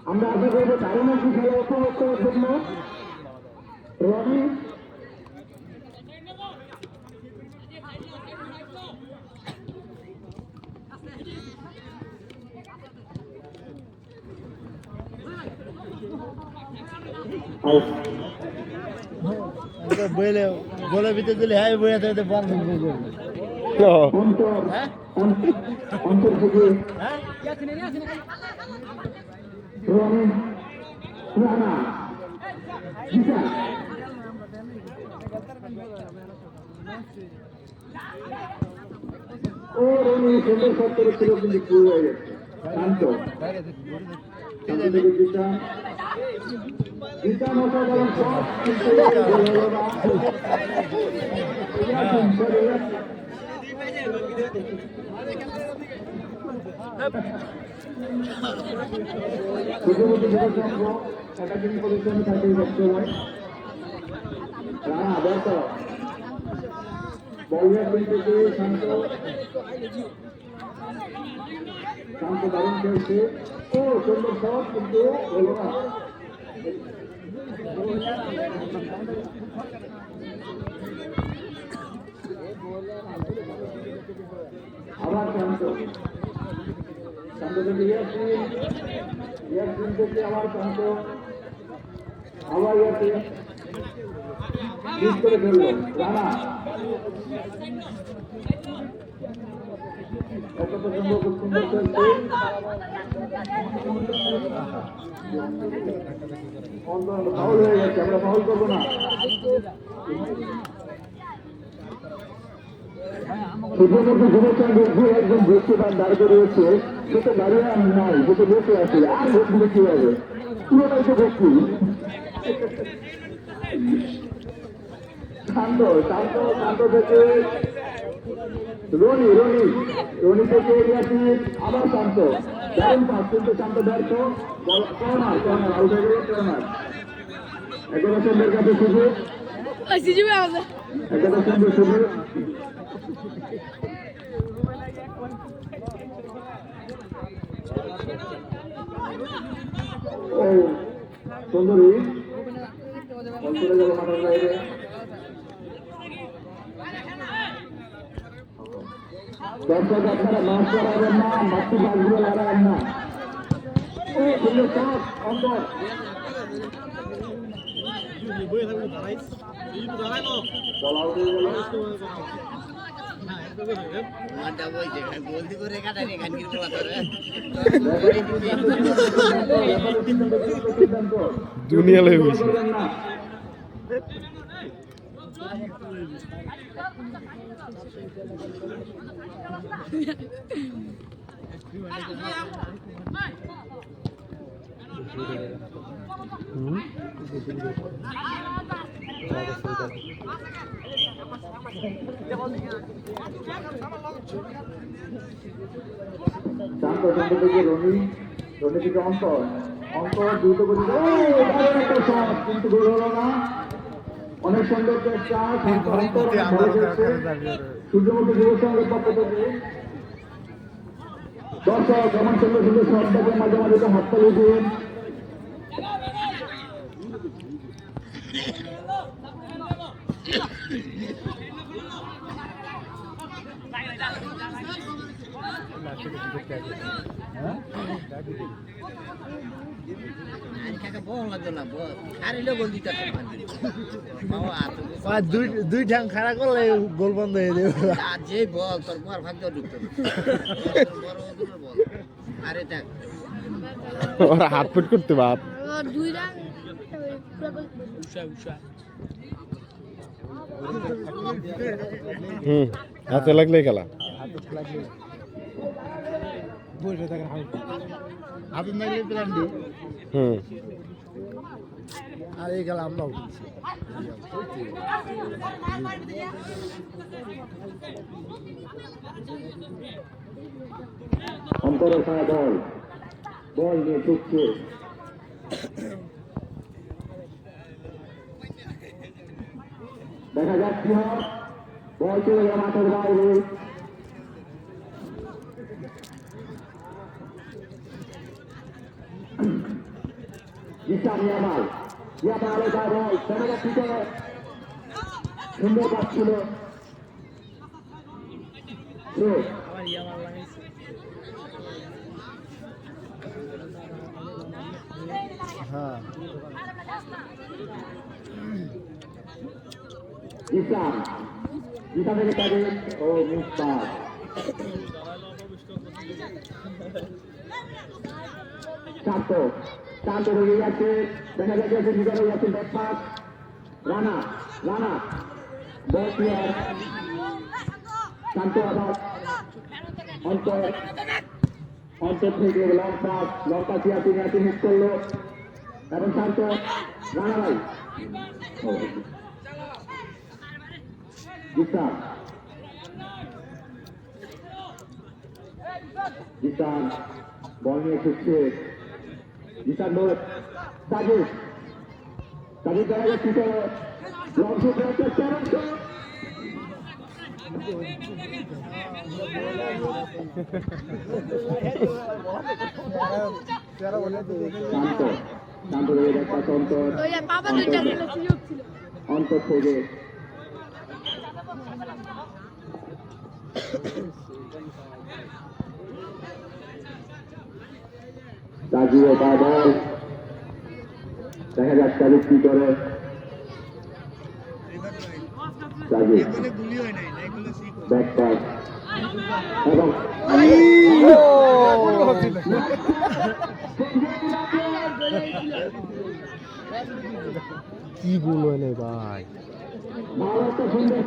আমরা আশা করবো দারুণ একটি খেলা উপভোগ করার জন্য রবি বলে ভিতরে দিলে হ্যাঁ বইয়া থেকে পারবেন অন্তর থেকে রবি রানা জিতা ও রনি সুন্দর শট করেছিল কিন্তু ভুল হয়ে গেছে শান্ত শান্ত থেকে জিতা জিতা মতো বলেন শট কিন্তু অ্যাটাকিং পজিশনে থাকে সবসময় রানা আবার তো বল থেকে শান্ত শান্ত দারুণ খেলছে ও সুন্দর শট কিন্তু হলো না আবার শান্ত শান্ত থেকে ইয়াসিন থেকে আবার শান্ত আবার ইয়াসিন মিস করে ফেলল রানা এত পছন্দ খুব সুন্দর খেলছে ফাউল হয়ে গেছে আমরা ফাউল করবো না একজন বসতে পান দাঁড় করিয়েছে সে তো দাঁড়িয়ে নাই সে তো বসে আছে আর বসলে কি হবে পুরোটাই তো বসছি শান্ত শান্ত শান্ত থেকে রনি থেকে আবার শান্ত দারুণ পাস কিন্তু শান্ত ব্যর্থ কর্নার আউট হয়ে গেল কর্নার একেবারে সুন্দর কাছে সুযোগ একেবারে সুন্দর সুযোগ ও সুন্দরী চলে গেল মাঠের বাইরে দর্শক আপনারা মাছ করাবেন না মাছটি মাছগুলো লাগাবেন না ও সুন্দর শট অন্তর বল আউট হয়ে গেল দুনিয়া লেগে গেছে শান্ত শান্ত থেকে রনি থেকে অন্তর দ্রুত করে কিন্তু গোল হলো না অনেক সুন্দর চেষ্টা সূর্যমুখী যুব সংঘের পক্ষ থেকে দর্শক এমন সুন্দর সুন্দর শব্দকে মাঝে মাঝে হাততালি দিন দুই ঠ্যাং খাড়া করলে গোল বন্ধ হয়ে যাবে যে বল তোর মার ভাগ্য ঢুকতো আরে দেখ ওরা হাত ফুট করতে বাপ হাতে লাগলে খেলা হাতে নাইলে প্ল্যান্ডি হুম আর এই গেল আমরাও কিনছি অন্তরের ছায়া বল বল নিয়ে ছুটছে দেখা যাক কি হয় বল চলে গেল মাঠের বাইরে ইয়ামাল বল দেখা যাক কি করে সুন্দর পাচ্ছিল হ্যাঁ জিতা থেকে তাদের ও মুস্তাক শান্ত হয়ে যাচ্ছে দেখা যাচ্ছে ভিতরে যাচ্ছে ব্যাকপাস রানা বল প্লেয়ার শান্ত আবার অন্তর থেকে লং পাস ইয়াসিন হিট করলো এবং শান্ত রানা ভাই জিসান বল নিয়ে ছুটছে জিসান সাজিদ দেখা যাচ্ছে লং শুট শান্ত হয়ে যাচ্ছে অন্তর থেকে সাজিয়ে বল দেখা যাচ্ছে কি করে সাজিয়ে ব্যাকপাস এবং কি গোল হয় নাই ভাই ভালো একটা সুন্দর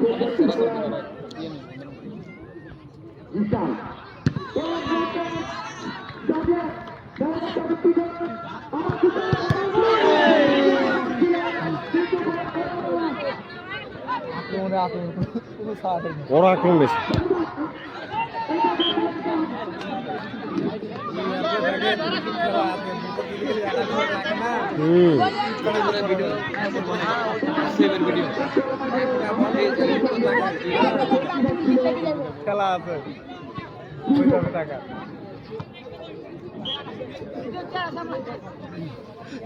বড় আক্রমণ বেশি খেলা আছে টাকা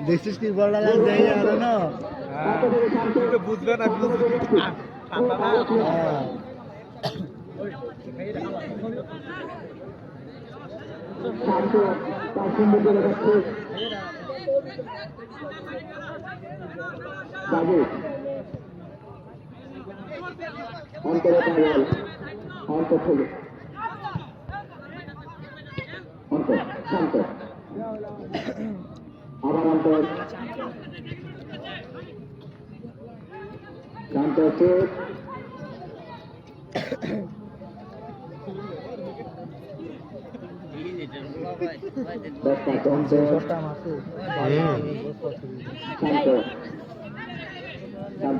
দেখছিস কি বড় লাগছে আর না তুই তো বুঝবে না আবার অন্তর শান্ত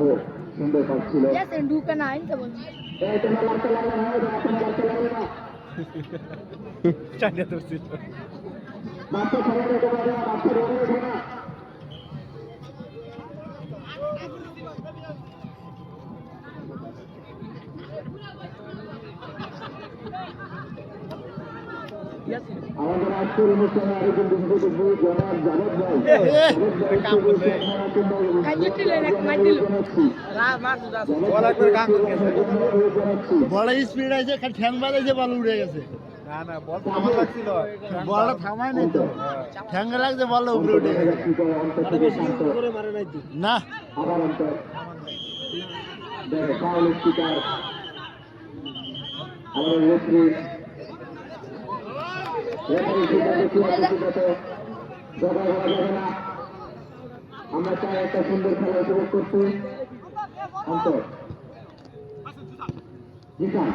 সুন্দর পাচ্ছিল বাচ্চা খেলা যেতে পারে না বাচ্চা রোগে না আমাদের আজকের অনুষ্ঠানে আরেকজন বিশেষ জনাব জাভেদ বড় স্পিড আছে ঠ্যাং বাজাইছে বল উড়ে গেছে না না বল থামা লাগছিল বলটা থামায় নাই তো ঠ্যাং লাগছে বল উপরে উঠে গেছে না আবার অন্তর দেখো ফাউল স্পিকার আমাদের রেফারি আমরা চাই একটা সুন্দর খেলা উপভোগ করছি অন্তর জিসান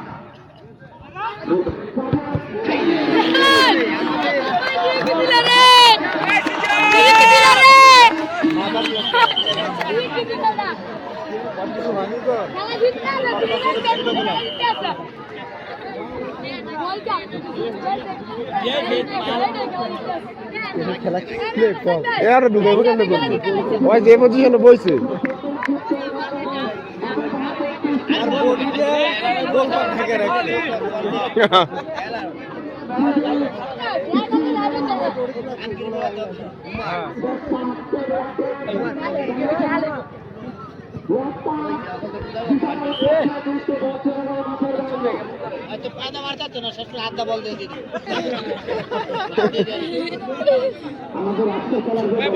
খেলা খেলে কম আর ঢুকাবো কেমনে করবো ওই যে পজিশনে বইছে আর বডিতে গোলপার থেকে রাখছে পায়দা মারতে না সবসময় হাত বল দিয়ে দিদি আমাদের রাস্তা চলার যে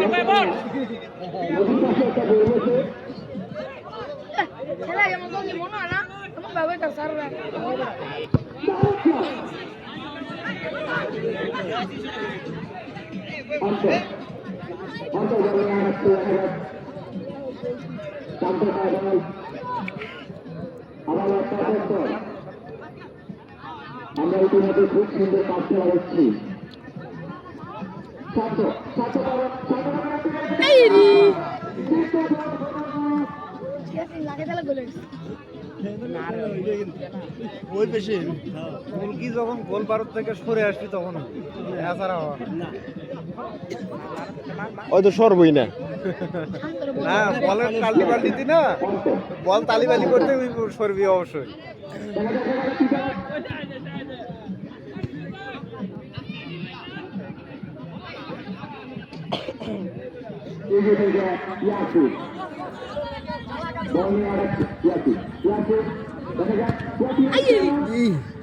নদীর পাশে একটা পরিবেশে খেলা যেমন মনে হয় না আমার বাবাটা সাররা আমরা ইতিমধ্যে খুব সুন্দর কাজ খেলা হচ্ছি লাগে তাহলে গোলে ওই বেশি মুরগি যখন গোল ভারত থেকে সরে আসবি তখন এছাড়া ওই তো সরবই না না বলের টালি বালিতি না বল তালিবালি করতে সরবি অবশ্যই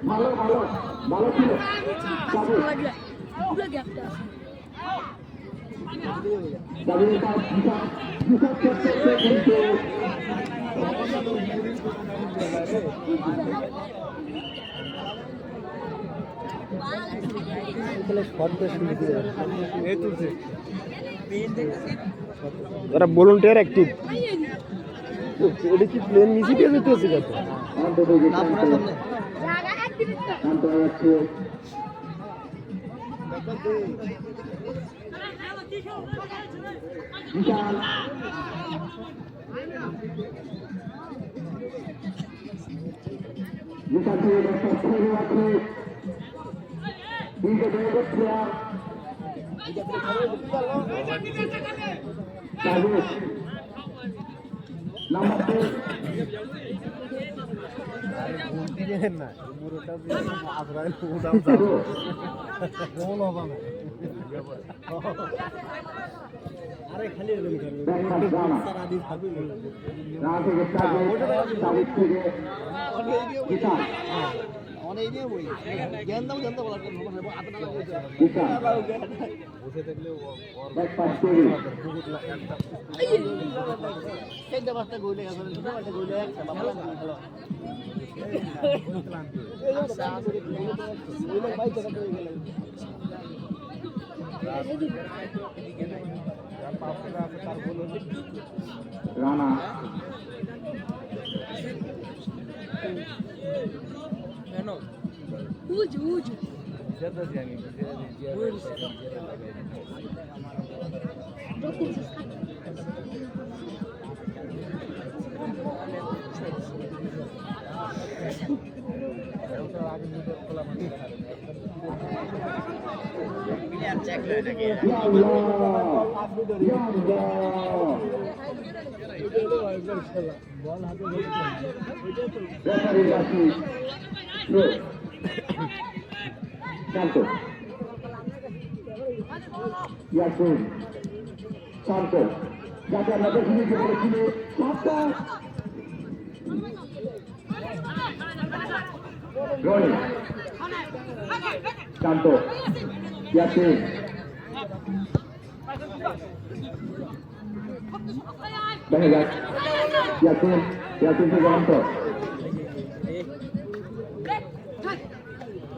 ভালো ভালো ভালো ছিল লাগলা পুরো গ্যাপটা তাদের কাজ হিসাব করতে কিন্তু এই তুলছে ওরা ভলান্টিয়ার অ্যাক্টিভ এটা কি প্লেন নিচে দিয়ে যেতে আছে কত জায়গা এক দিন বিশাল বিশাল থেকে একটা ছেলে আছে কিন্তু ডেভিড প্লেয়ার নাম্বার 2 না মুরোটা আজরাইল উদাম গোল হবে না আরে খালি সারা দিন থাকবে অনেক নিয়ে বই জ্ঞান দাও বলার জন্য বসে থাকলে একটা বাস্তা গোলে গেছে ছোট একটা গোলে একটা ভালো ভালো রানা উজু Santo. Yasin. Santo. Jaga naga sini ke sini. Santo. Roni. Santo. Yasin. Banyak. Yasin. Yasin ke Santo.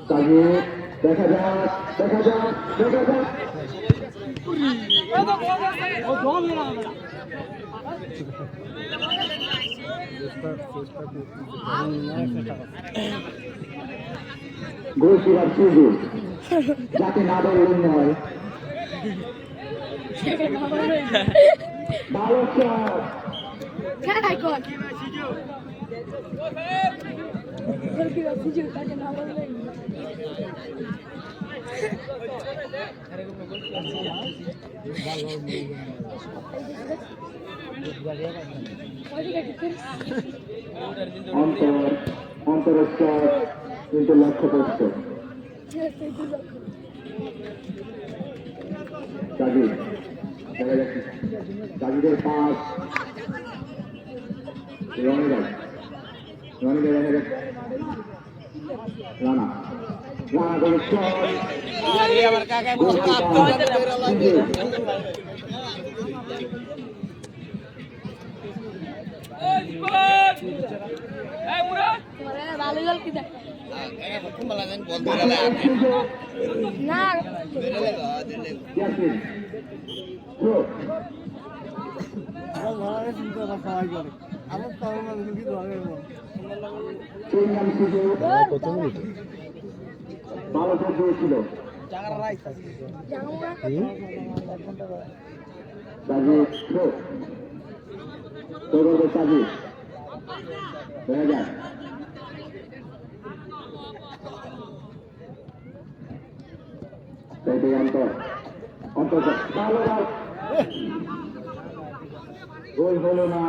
Tajud. দেখা যাক গোলকিপার সুযোগ যাতে না বললেন নয় ভালো শট খেলাই কর সুযোগ তাকে না বললে অন্তরস্থান কিন্তু লক্ষ্য করছে জাগিদের পাস রনিরাজ রানা আমার কাকায় বসে ভালো জল কি দেয় না কত মিনিট ভালো দিয়েছিল দেখা যায় অন্তর গোল হলো না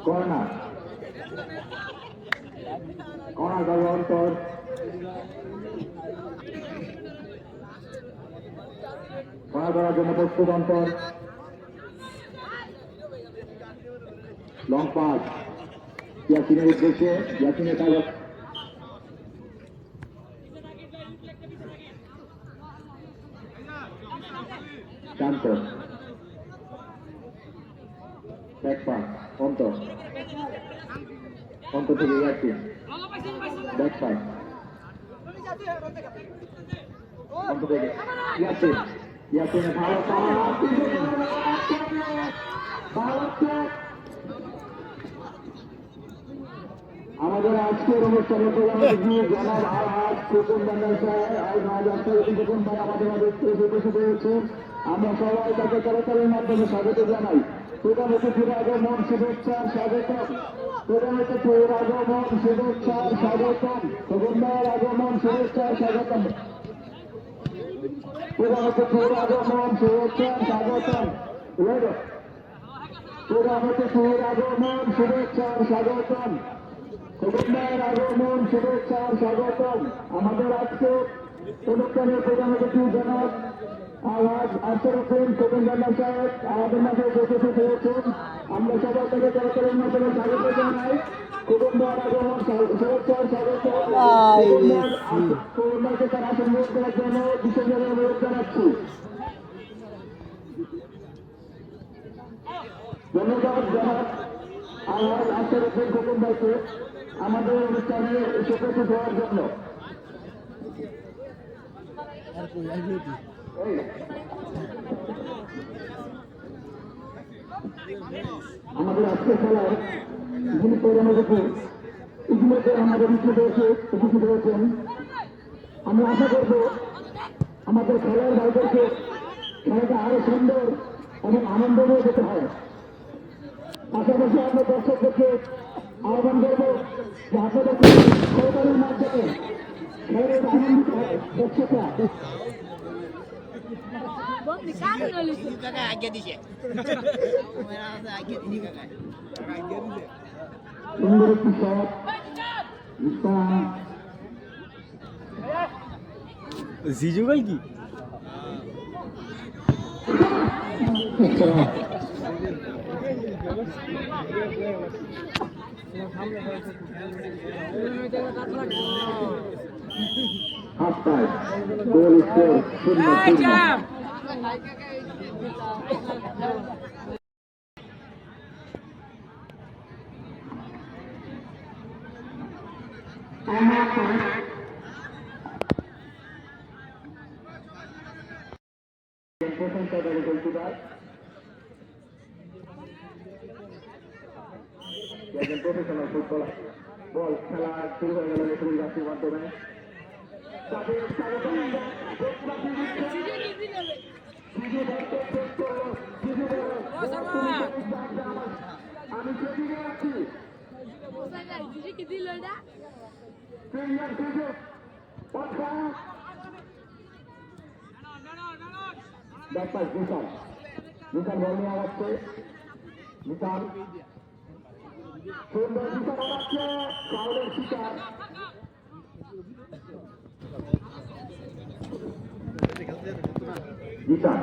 কর্নার যাবে অন্তর কর্নার করার জন্য প্রস্তুত অন্তর লং পাস ইয়াসিনের উদ্দেশ্যে ইয়াসিনের কাগজ শান্ত ব্যাক পাস অন্তর থেকে ইয়াসিন ব্যাক পাস অন্তর থেকে ইয়াসিনের ভালো আমাদের আজকের অনুষ্ঠানের প্রোগ্রামে জানাব আজ খোকন বান্ডার সাহেব আজ খোকন ভাই আমাদের মাঝে উপস্থিত হয়েছেন। আমরা সবাই তাকে করতালের মাধ্যমে স্বাগত জানাই। প্রধানত আগমন শুভেচ্ছার স্বাগতম, প্রধানত আগমন শুভেচ্ছার স্বাগতম, খোকন ভাইয়ের আগমন শুভেচ্ছার স্বাগতম, প্রধানত আগমন শুভেচ্ছার স্বাগতম, প্রধানত আগমন শুভেচ্ছার স্বাগতম, খোকনভাইয়ের আগমন শুভেচ্ছার স্বাগতম। আমাদের আজকে অনুষ্ঠানের প্রধান অতিথি জনাব আওয়াজ আশরাফুল খোকন বান্ডার সাহেব আমাদের মাঝে উপস্থিত হয়েছেন। আমরা সবাই তাকে করতালের মাধ্যমে স্বাগত জানাই। খোকনভাইয়ের আগমন শুভেচ্ছার স্বাগতম। খোকনভাইকে তার আসন গ্রহণ করার জন্য বিশেষভাবে অনুরোধ জানাচ্ছি। ধন্যবাদ জনাব আওয়াজ আশরাফুল খোকন ভাইকে আমাদের অনুষ্ঠানে উপস্থিত হওয়ার জন্য। আমাদের আজকের খেলার যিনি প্রধান অতিথি ইতিমধ্যে আমাদের উপস্থিত হয়েছেন। আমি আশা করব আমাদের খেলার ভাইদেরকে খেলাটা আরো সুন্দর এবং আনন্দময় যেতে হয়। পাশাপাশি আমরা দর্শকদেরকে আহ্বান করবো যে আপনাদেরকে সরকারের মাধ্যমে খেলার আনন্দিত হয় দর্শকরা। কাকা আগে দিছে সুন্দর একটি শট জিজু ভাই কি half time goal score 0-0। Professional footballer ball খেলা শুরু হয়ে গেল রেফারির রাশির মাধ্যমে। আমি সেদিকে আছি কি দিল এটা ব্যাপার বিশাল বিশাল বল নিয়ে আসছে বিশাল সুন্দর বিশাল আসছে কাউরের শিকার বিশাল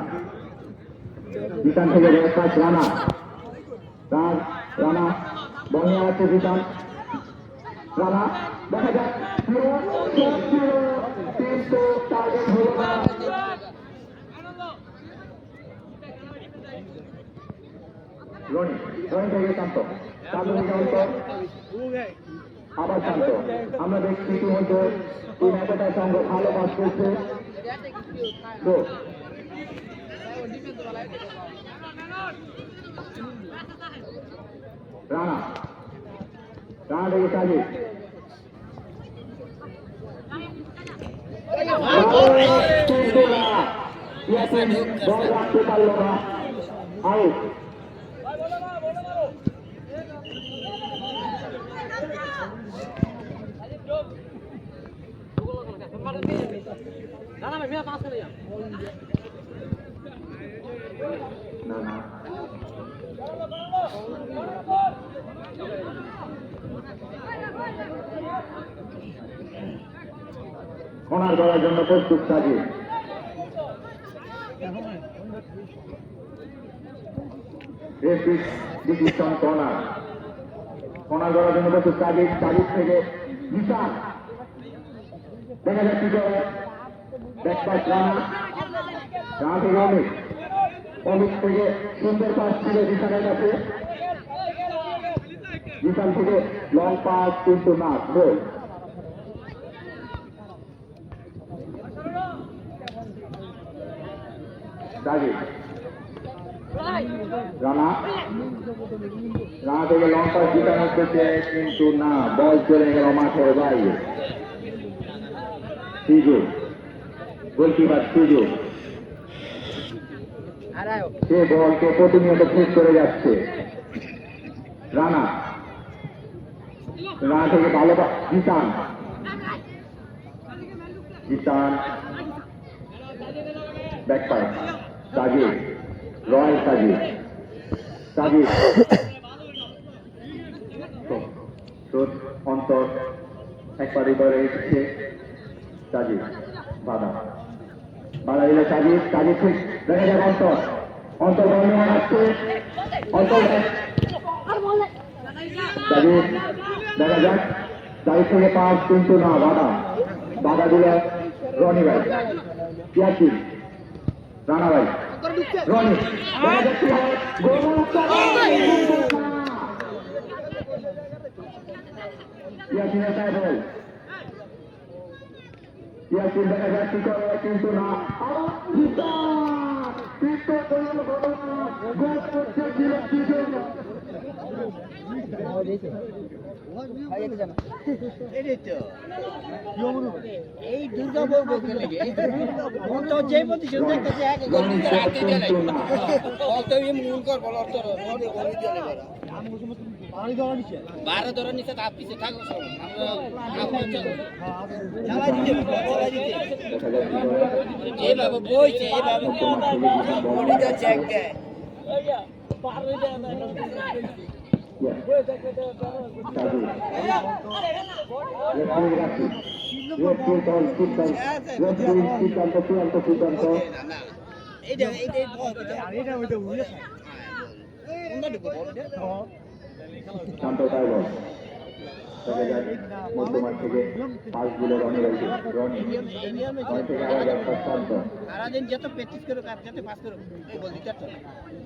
বিশাল থেকে পাঁচ রানা রানা বল নিয়ে আসছে বিশাল রানা দেখা যাক কিন্তু টার্গেট হলো না রনি থেকে শান্ত আবার শান্ত আমরা দেখছি ইতিমধ্যে তিন একটার সঙ্গে ভালো পাস করছে রানা থেকে সাজিদ বল রাখতে পারল না আউট কর্নার করার জন্য প্রস্তুত সাজিদ ডিসিশন কর্নার করার জন্য প্রস্তুত সাজিদ সাজিদ থেকে বিশাল দেখা যাচ্ছে ব্যাকপাস রানা থেকে অমিত থেকে সুন্দর পাস ছিল বিশালের কাছে বিশাল থেকে লং পাস কিন্তু না গোল রানা থেকে লং পাস বিশাল হচ্ছে কিন্তু না বল চলে গেল মাঠের বাইরে সুযোগ গোলকিপার সুযোগ সে বলকে প্রতিনিয়ত ফেস করে যাচ্ছে রানা থেকে ভালো জিতান ব্যাকপাস সাজিদ রয় সাজিদ অন্তর একবারই করে এসেছে সাজিদ বাধা দিলে সাজিদ ঠিক দেখা যাক অন্তর বল নিয়ে আসছে অন্তর সাজিদ দেখা যাক সাজিদ থেকে পাস কিন্তু না বাধা দিলে রনি ভাই ইয়াসিন রানা ভাই রনি দেখা যাচ্ছে ইয়াসিনের তাই বল ইয়াসিন দেখা যাচ্ছে কিন্তু না এই দুর্গা বলবো যে প্রতিশোধ দেখতেছে এক বারো ধরে নিচে তাপ পিছিয়ে থাকো এইভাবে বইছে এইভাবে মধ্যমাঠ থেকে পাঁচগুলো রনি রয়েছে থেকে আবার শান্ত সারাদিন যত প্র্যাকটিস করুক আর যত পাস করুক বল দিতে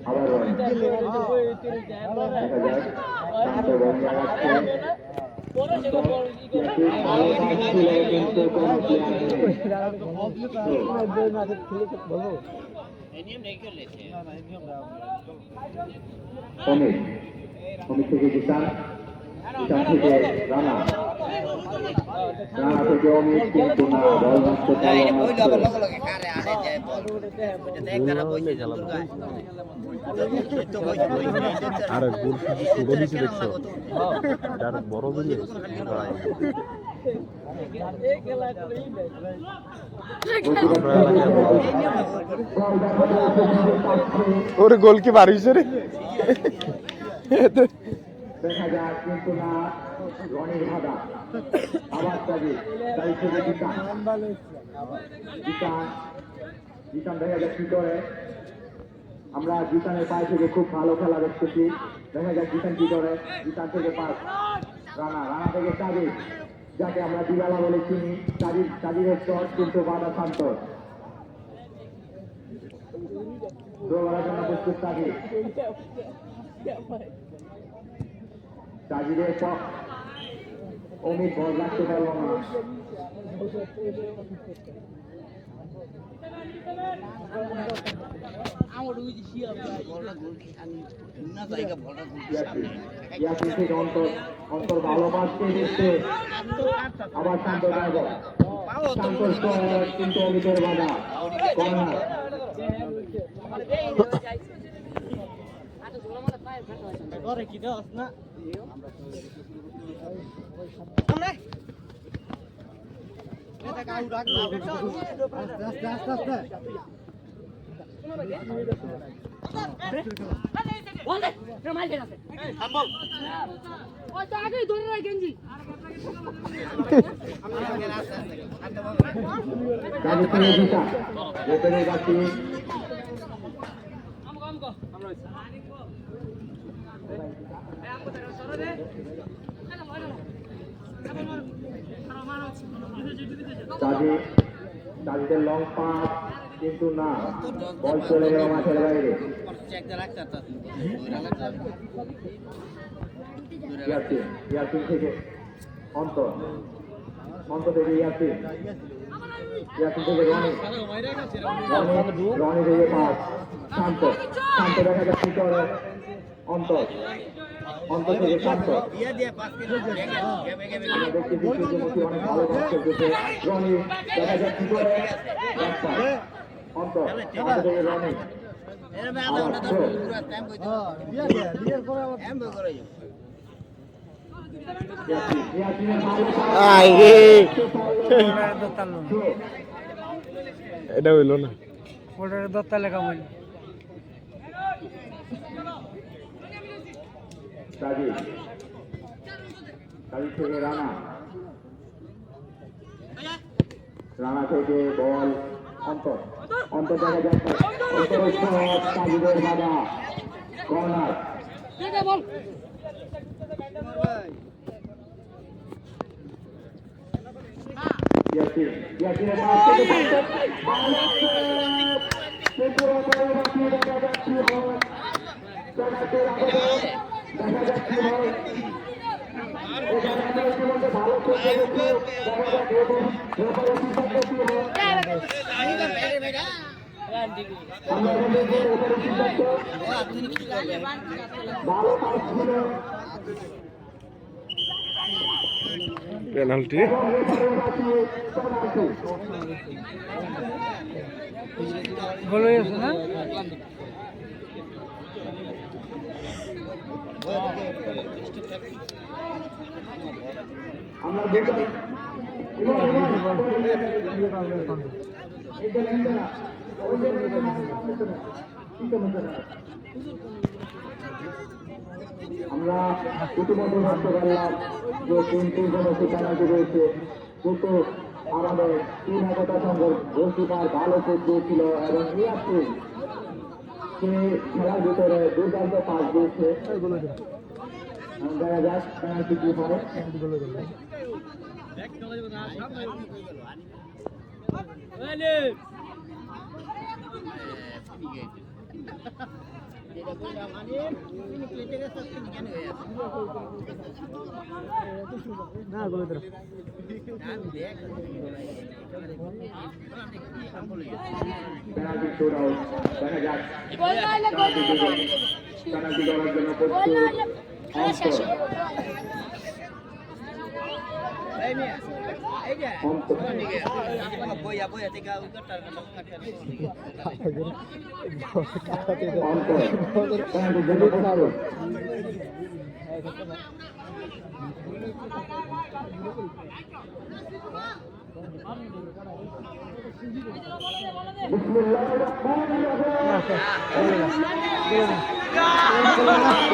আবার রনি দেখা যায় শান্ত বল নিয়ে আসছে অমিত থেকে জিতান থেকে রানা রানা থেকে অমিত কিন্তু না বল নষ্ট করলো আর গোল ছোট দিচ্ছে দেখছো আর বড় দিলে ওর গোল কি বাড়িয়েছে রে দেখা যাক কিন্তু না রনির ভাদা আবার তাই থেকে জিতান দেখা যাক কি করে আমরা জিতানের পায়ে থেকে খুব ভালো খেলা দেখতেছি দেখা যাক জিতান কি করে জিতান থেকে পাস রানা থেকে সাবির যাকে আমরা দিবালা বলে চিনি সাবিরের শট কিন্তু বাধা শান্ত দৌড়ার জন্য প্রস্তুত সাজিদের পর অমিত বল রাখতে পারল না অন্তর ভালো পাচ্ছে দিচ্ছে আবার শান্ত ড্রাইভার শান্তর শট কিন্তু অমিতের বাধা কর্নার তাদের লং পাস কিন্তু না বল চলে গেল মাঠের বাইরে ইয়াসিন থেকে অন্তর থেকে ইয়াসিন থেকে রনি থেকে পাস শান্ত দেখা যাচ্ছে কি করে অন্তর থেকে শান্ত অনেক ভালো কাজ করতেছে রনি দেখা যাচ্ছে কি করে অন্তর থেকে রনি এটা হইলো না ওটার দত্তা লেখা হইল থেকে রানা থেকে বল অন্তর দেখা যাচ্ছে সাজিদের বাধা কর্নার পেনাল্টি গোল হয়ে গেছে না আমরা ইতিমধ্যে বুঝতে পারলাম যে তিনটি পেনাল্টি রয়েছে কিন্তু আমাদের তিন একতা সংঘের গোলকিপার ভালো শট দিয়েছিল এবং ইয়াসিন সে খেলার ভিতরে দুর্দান্ত পাস দিয়েছে দেখা যাক পেনাল্টি কি হয় পেনাল্টি শুট আউট দেখা যাক পেনাল্টি করার জন্য প্রস্তুত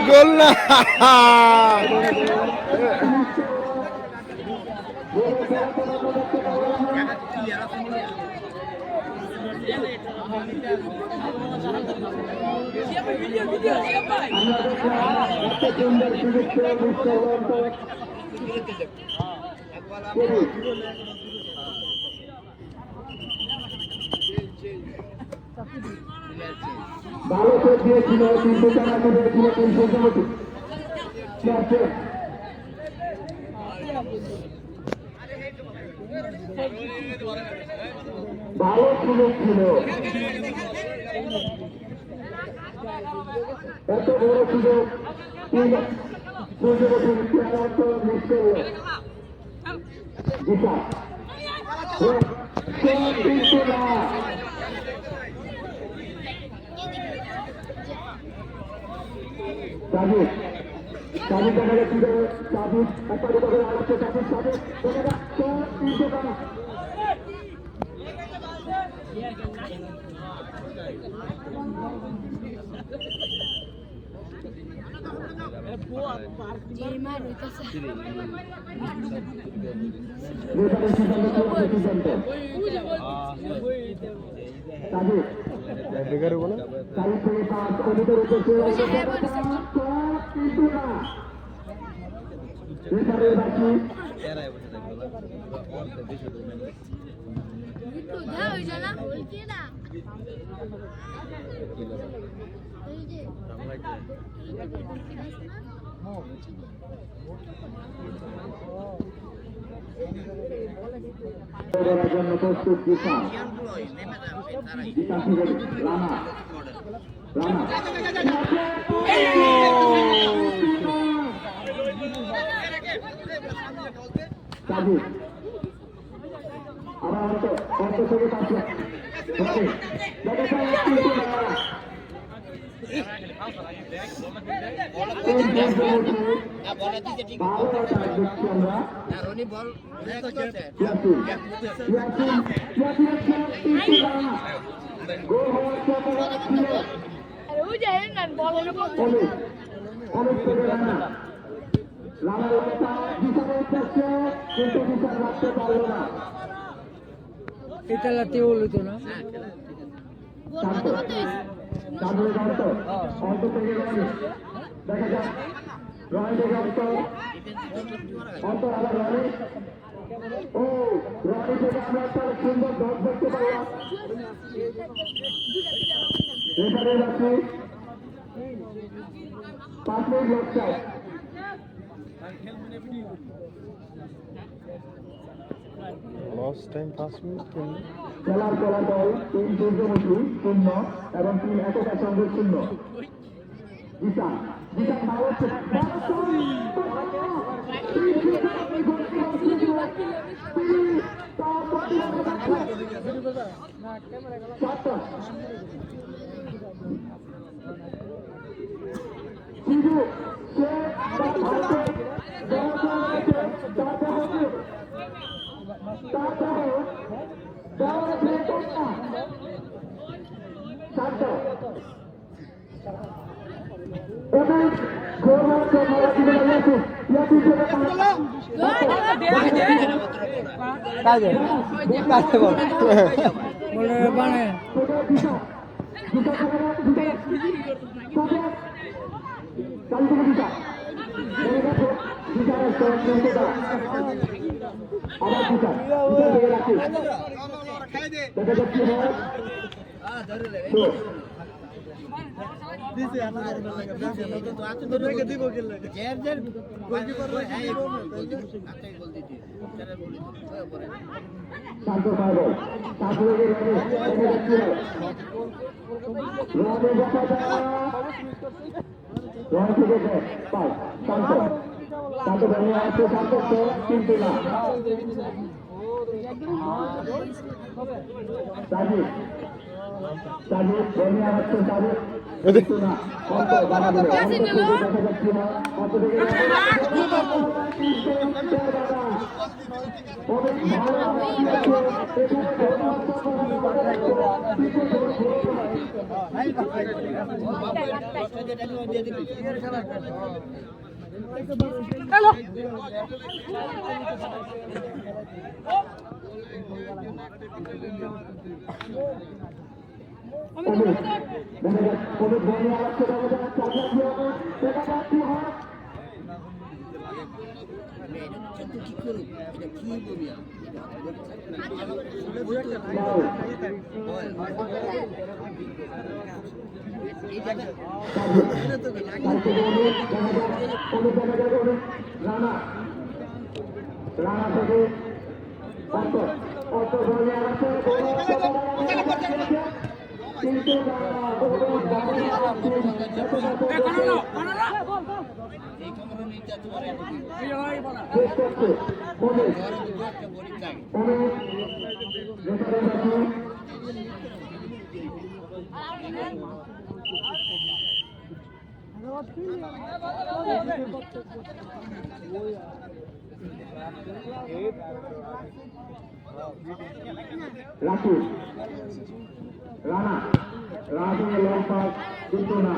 গোল না ভালো করে দিয়েছিল, কিন্তু তারা দিয়েছিল কিন্তু ভালো সুযোগ ছিল, এত বড় সুযোগ মিস করল। দিশা কিন্তু না, সাবিক সাবিক দেখা যাচ্ছিল, সাবিক একটা করে আগাচ্ছে, সাবিক সাবিক দেখা যাচ্ছে কিন্তু না। Neymar হইতাছে বেকার বলো যা হই জানা বলছি না জন্য প্রস্তুত দিশা রানা রানা সাবিক আবার অন্ত থেকে পাচ্ছে ওই যে না বল হলো এটা লাতে বলতো না দেখা যাক রয় থেকে অন্ত আবার রয় ও রয় থেকে আমরা একটা সুন্দর দশ দেখতে পারলাম। এখানে রাখি 5 মিনিট লাগছে। লস টাইম 5 মিনিট কেন খেলার ফলাফল 3 সূর্যমুখী 0 এবং 3 একক সঙ্গে 0। দিশা দিশা মারছে তাতে বলে আছে সাতত্ব কিন্তু না সাজিদ সাজিদ বলে আছে সাজিদ কিন্তু না কত বাধা দিল দেখা যাচ্ছে না কত থেকে অনেক ভালো রানা রানা থেকে অত অত ধরে আছে কিন্তু রাখি রানা রানা থেকে লং পাস কিন্তু না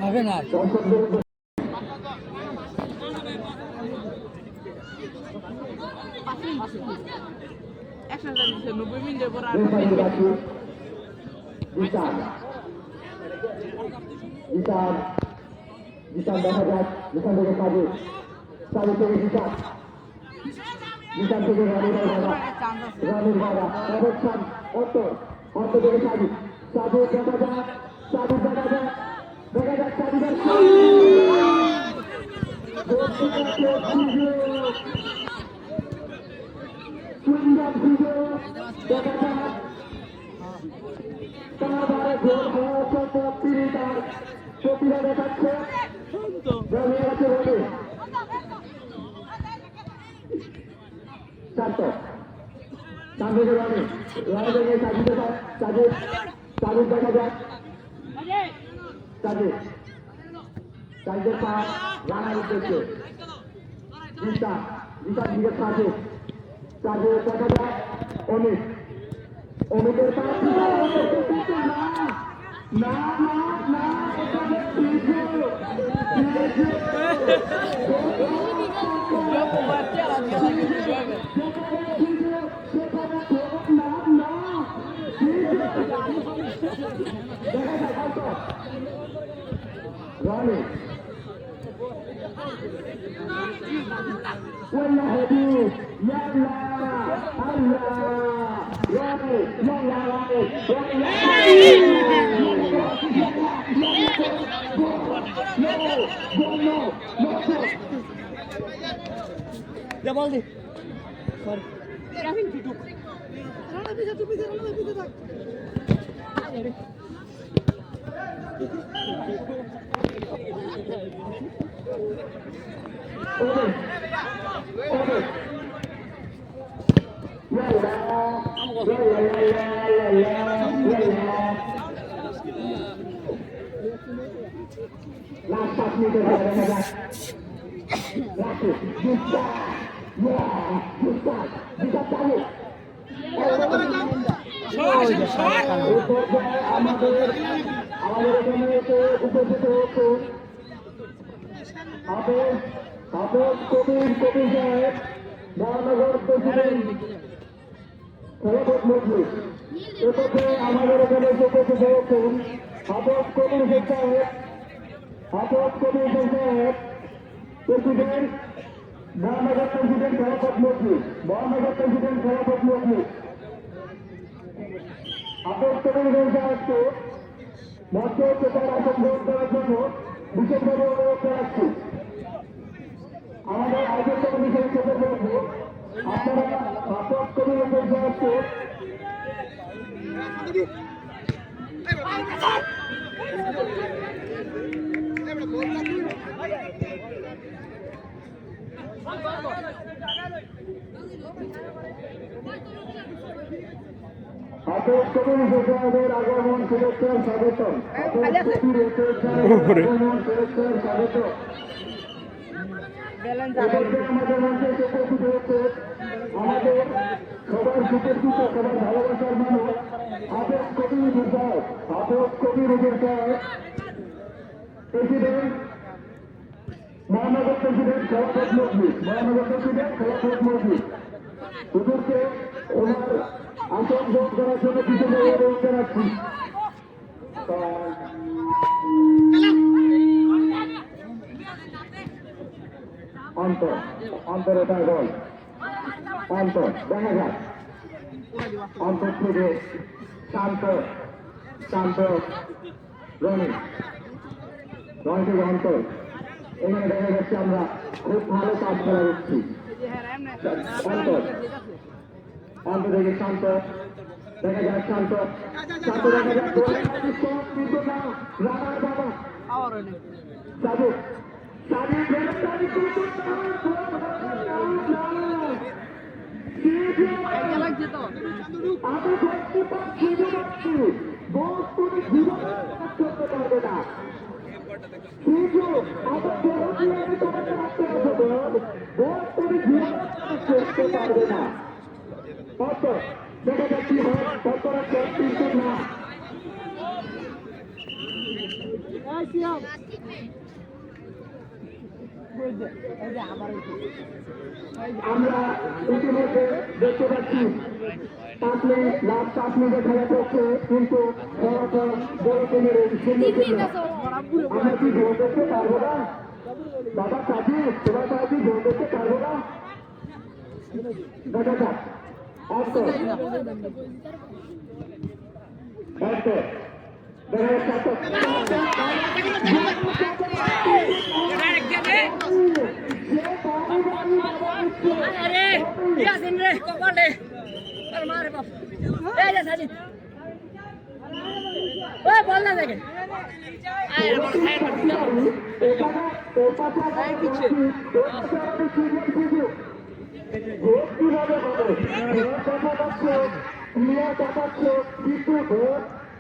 হবে না দেখা যাক বিশাল থেকে কাজে কাজে থেকে বিশাল বিশাল থেকে রানের বাবা তাদের সান অত অত থেকে সাজু সাজু দেখা যাক সাজু দেখা যাক দেখা যাক সাজুদের সুন্দর ভিডিও দেখা যাক তারপরে গোল হয়েছে তিনি তার প্রতিভা দেখাচ্ছে দেখা যাক রানার উদ্দেশ্যে দিকে সাজে কাজে দেখা যাক অমিত অমিতের পাশ না না না না এখানে Rani. Wallah hadis, ya Allah, Allah, Rani, ya Allah, Ya bal di. Sorry. Ramin tutup. Rana bisa tutup, Rana bisa tak. আমাদের এখানে উপস্থিত হচ্ছে হাফেজ কবির সাহেব মহানগর প্রেসিডেন্ট খেলাফত মজলিস এক্ষেত্রে আমাদের এখানে উপস্থিত হচ্ছেন হাফেজ কবির সাহেব প্রেসিডেন্ট মহানগর প্রেসিডেন্ট খেলাফত মজলিস হাফেজ কবির সাহেবকে মঞ্চে প্রচার আসন গ্রহণ করার জন্য বিশেষভাবে অনুরোধ জানাচ্ছি। আমাদের আয়োজক কমিটির সাথে বলবো আপনারা হাফেজ কবির সাহেবকে হাফেজ কবির সাহেবের আগমন শুভেচ্ছার স্বাগতম। আমাদের মঞ্চে উপস্থিত হচ্ছে আমাদের সবার সুপরিচিত সবার ভালোবাসার মানুষ হাফেজ কবির সাহেব প্রেসিডেন্ট মহানগর প্রেসিডেন্ট খেলাফত মজলিস হুজুরকে ওনার আসন গ্রহণ করার জন্য বিশেষ অনুরোধ জানাচ্ছি। অন্তর এটা বল অন্তর দেখা যাক অন্তর থেকে শান্ত রনি থেকে অন্তর এখানে দেখা যাচ্ছে আমরা খুব ভালো কাজ করা যাচ্ছি। অন্তর থেকে শান্ত দেখা যাক শান্ত দেখা যাক কিন্তু না রানার বাবা সাজু দেখা যাচ্ছি না আমরা ইতিমধ্যে দেখতে পাচ্ছি 5 মিনিট লাস্ট 5 মিনিটে খেলা করছে কিন্তু ফলাফল বড় টিমের আমরা কি গোল দেখতে পারবো না বাবা কাজী তোরা তারা কি গোল দেখতে পারবো না দেখা যাক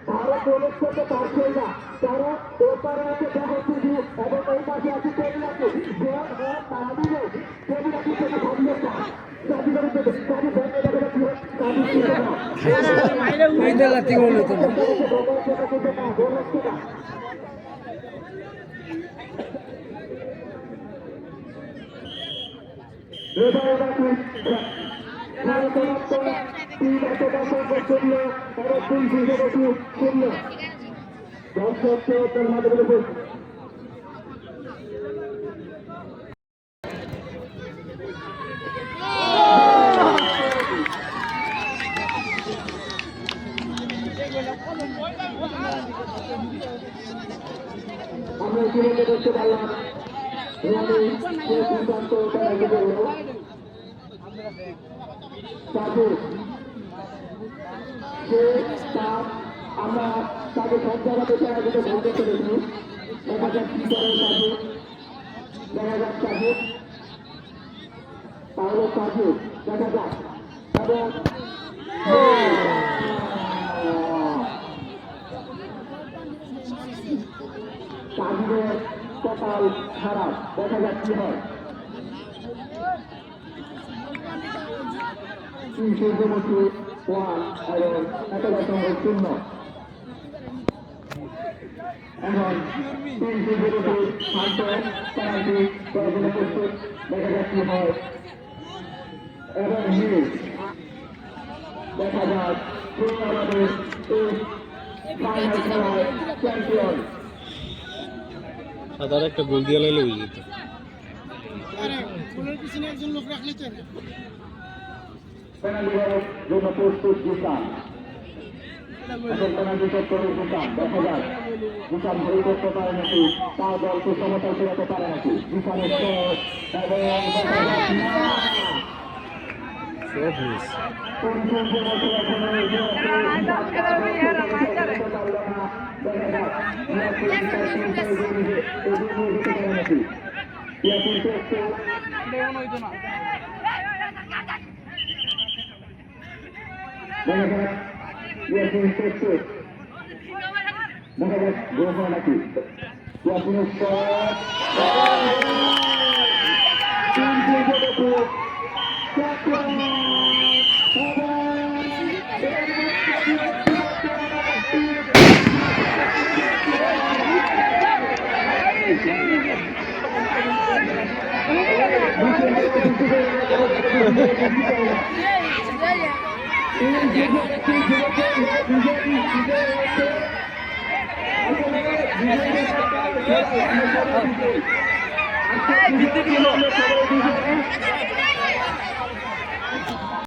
ভারত প্রবেশ করতে পারছে না তারা ওপারে আছে দেখো শুধু এবং এই পাশে আছে টেবিল আছে তারা দিলে টেবিল আছে সেটা ভাবলে আমরা ইতিমধ্যে দেখতে পারলাম সিদ্ধান্ত আমরা তাকে সব জায়গাতে পরাজিত বলতে পেরেছি। দেখা যাক কি করে সাজু, দেখা যাক সাজু, তাহলে সাজু দেখা যাক এবং সাজুদের কপাল খারাপ, দেখা যাক কি হয়। সূর্যমুখী 1 এবং 1.0 এখন সূর্যমুখী শান্ত পেনাল্টি করার জন্য প্রস্তুত, দেখা যাক কি হয়। এবং দেখা যাক আমাদের এই ফাইনাল খেলায় চ্যাম্পিয়ন। সাদার একটা গোল দিয়ে লাইলে হয়ে যেত। পেনাল্টি করার জন্য প্রস্তুত জিসান। এখন পেনাল্টি শট করে জিসান, দেখা যাক জিসান ভুল করতে পারে নাকি, তার দলকে সমতায় ফেরাতে পারে নাকি। জিসানের শট এবং দেখা যাক না। সব মিস। জিতে গেল।